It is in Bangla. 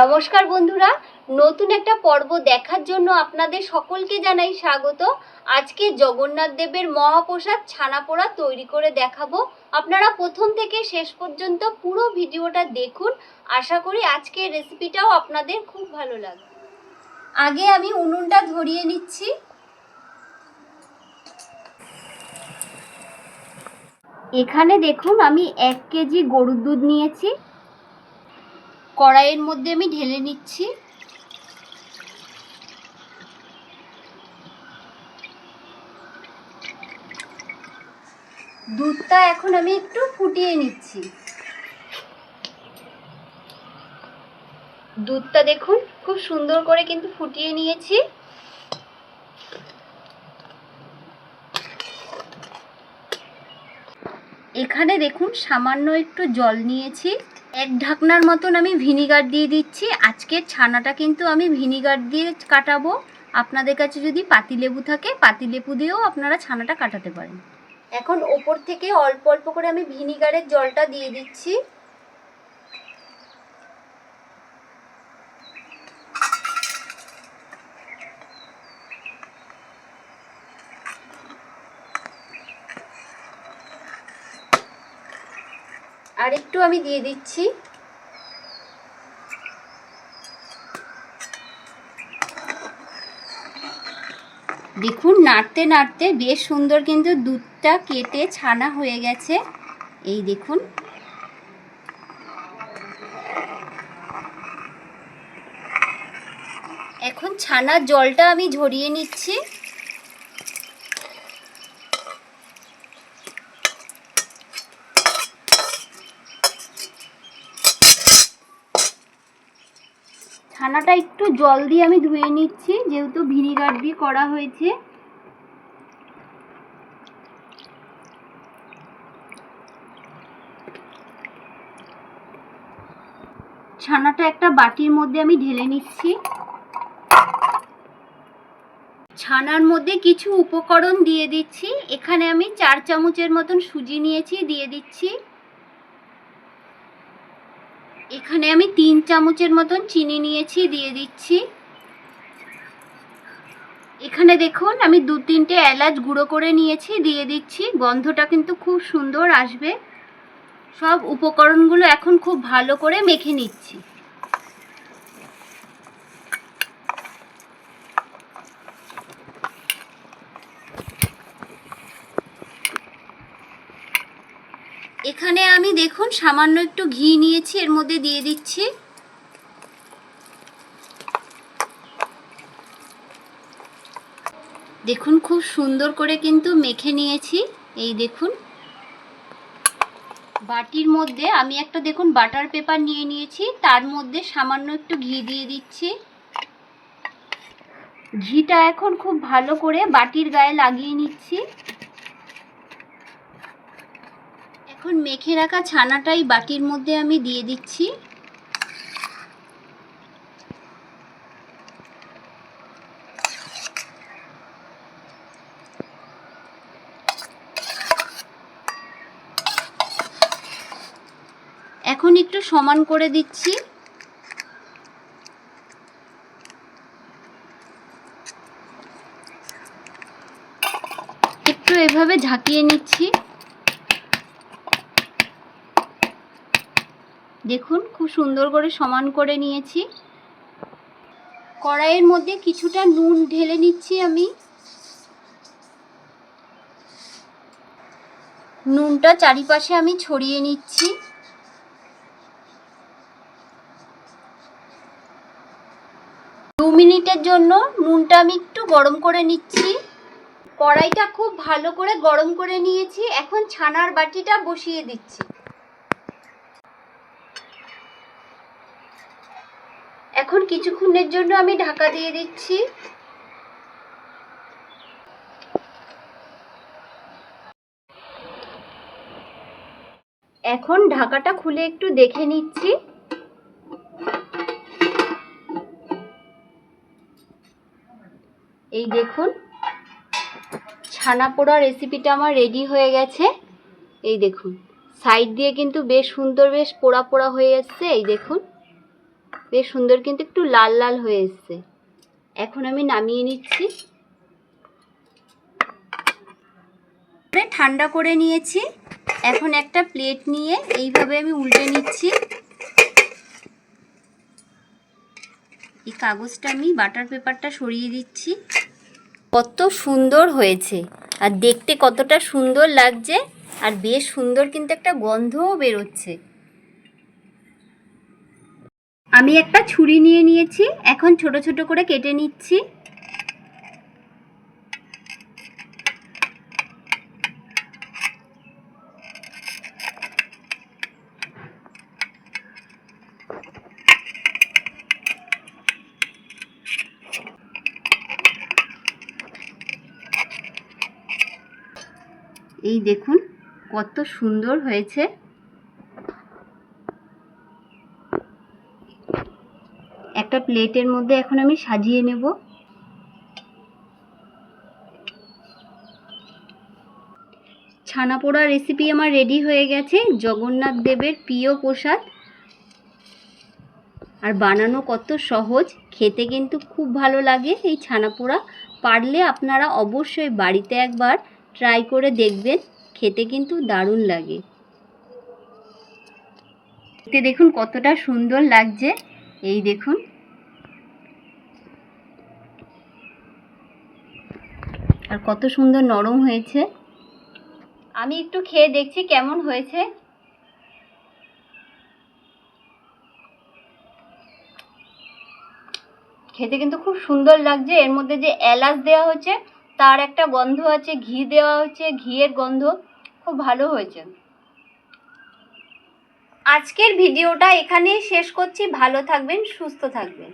নমস্কার বন্ধুরা, নতুন একটা পর্ব দেখার জন্য আপনাদের সকলকে জানাই স্বাগত। আজকে জগন্নাথ দেবের মহাপ্রসাদ ছানা পোড়া তৈরি করে দেখাবো। আপনারা প্রথম থেকে শেষ পর্যন্ত পুরো ভিডিওটা দেখুন। আশা করি আজকের রেসিপিটাও আপনাদের খুব ভালো লাগবে। আগে আমি উনুনটা ধরিয়ে নিচ্ছি। এখানে দেখুন আমি 1 কেজি গরুর দুধ নিয়েছি। কড়াইয়ের মধ্যে আমি ঢেলে নিচ্ছি। দুধটা এখন আমি একটু ফুটিয়ে নিচ্ছি। দুধটা দেখুন খুব সুন্দর করে কিন্তু ফুটিয়ে নিয়েছি। এখানে দেখুন সামান্য একটু জল নিয়েছি। 1 ঢাকনার মতন আমি ভিনিগার দিয়ে দিচ্ছি। আজকের ছানাটা কিন্তু আমি ভিনিগার দিয়ে কাটাবো। আপনাদের কাছে যদি পাতিলেবু থাকে পাতিলেবু দিয়েও আপনারা ছানাটা কাটাতে পারেন। এখন ওপর থেকে অল্প অল্প করে আমি ভিনিগারের জলটা দিয়ে দিচ্ছি। আর একটু আমি দিয়ে দিচ্ছি। দেখুন নাড়তে নাড়তে বেশ সুন্দর কিন্তু দুধটা কেটে ছানা হয়ে গেছে। এই দেখুন এখন ছানার জলটা আমি ঝরিয়ে নিচ্ছি। ছানাটা একটু জল দিয়ে আমি ধুয়ে নিচ্ছি, যেহেতু ভিনিগার দিয়ে করা হয়েছে। ছানাটা একটা বাটির মধ্যে আমি ঢেলে নিচ্ছি। ছানার মধ্যে কিছু উপকরণ দিয়ে দিচ্ছি। এখানে আমি 4 চামচের মতন সুজি নিয়েছি, দিয়ে দিচ্ছি। এখানে আমি 3 চামচের মতন চিনি নিয়েছি, দিয়ে দিচ্ছি। এখানে দেখুন আমি 2-3টে এলাচ গুঁড়ো করে নিয়েছি, দিয়ে দিচ্ছি। গন্ধটা কিন্তু খুব সুন্দর আসবে। সব উপকরণগুলো এখন খুব ভালো করে মেখে নিচ্ছি। এখানে আমি দেখুন সামান্য একটু ঘি নিয়েছি, এর মধ্যে দিয়ে দিচ্ছি। দেখুন খুব সুন্দর করে কিন্তু মেখে নিয়েছি। এই দেখুন বাটির মধ্যে আমি একটা দেখুন বাটার পেপার নিয়ে নিয়েছি, তার মধ্যে সামান্য একটু ঘি দিয়ে দিচ্ছি। ঘিটা এখন খুব ভালো করে বাটির গায়ে লাগিয়ে নিচ্ছি। এখন মেখে রাখা ছানাটাই বাটির মধ্যে আমি দিয়ে দিচ্ছি। এখন একটু সমান করে দিচ্ছি। একটু এভাবে ঝাঁকিয়ে নিচ্ছি। দেখুন খুব সুন্দর করে সমান করে নিয়েছি। কড়াইয়ের মধ্যে কিছুটা নুন ঢেলে নিচ্ছি আমি। নুনটা চারিপাশে আমি ছড়িয়ে নিচ্ছি। দু মিনিটের জন্য নুনটা আমি একটু গরম করে নিচ্ছি। কড়াইটা খুব ভালো করে গরম করে নিয়েছি। এখন ছানার বাটিটা বসিয়ে দিচ্ছি। এখন কিছুক্ষণের জন্য আমি ঢাকা দিয়ে দিচ্ছি। এখন ঢাকাটা খুলে একটু দেখে নিচ্ছি। এই দেখুন ছানা পোড়া রেসিপিটা আমার রেডি হয়ে গেছে। এই দেখুন সাইড দিয়ে কিন্তু বেশ সুন্দর বেশ পোড়া পোড়া হয়ে এসছে। এই দেখুন বেশ সুন্দর, কিন্তু একটু লাল লাল হয়ে এসছে। এখন আমি নামিয়ে নিচ্ছি। ঠান্ডা করে নিয়েছি। এখন একটা প্লেট নিয়ে এইভাবে আমি উল্টে নিচ্ছি। এই কাগজটা আমি বাটার পেপারটা সরিয়ে দিচ্ছি। কত সুন্দর হয়েছে, আর দেখতে কতটা সুন্দর লাগছে, আর বেশ সুন্দর কিন্তু একটা গন্ধও বেরোচ্ছে। আমি একটা ছুরি নিয়ে নিয়েছি, এখন ছোট ছোট করে কেটে নিচ্ছি। এই দেখুন কত সুন্দর হয়েছে। একটা প্লেটের মধ্যে এখন আমি সাজিয়ে নেব। ছানা পোড়া রেসিপি আমার রেডি হয়ে গেছে। জগন্নাথ দেবের প্রিয় প্রসাদ, আর বানানো কত সহজ, খেতে কিন্তু খুব ভালো লাগে এই ছানা পোড়া। পারলে আপনারা অবশ্যই বাড়িতে একবার ট্রাই করে দেখবেন, খেতে কিন্তু দারুণ লাগে। এতে দেখুন কতটা সুন্দর লাগছে, এই দেখুন। আর কত সুন্দর নরম হয়েছে। আমি একটু খেয়ে দেখছি কেমন হয়েছে। খেতে কিন্তু খুব সুন্দর লাগছে। এর মধ্যে যে এলাচ দেওয়া হচ্ছে তার একটা গন্ধ আছে, ঘি দেওয়া হচ্ছে, ঘিয়ের গন্ধ, খুব ভালো হয়েছে। আজকের ভিডিওটা এখানেই শেষ করছি। ভালো থাকবেন, সুস্থ থাকবেন।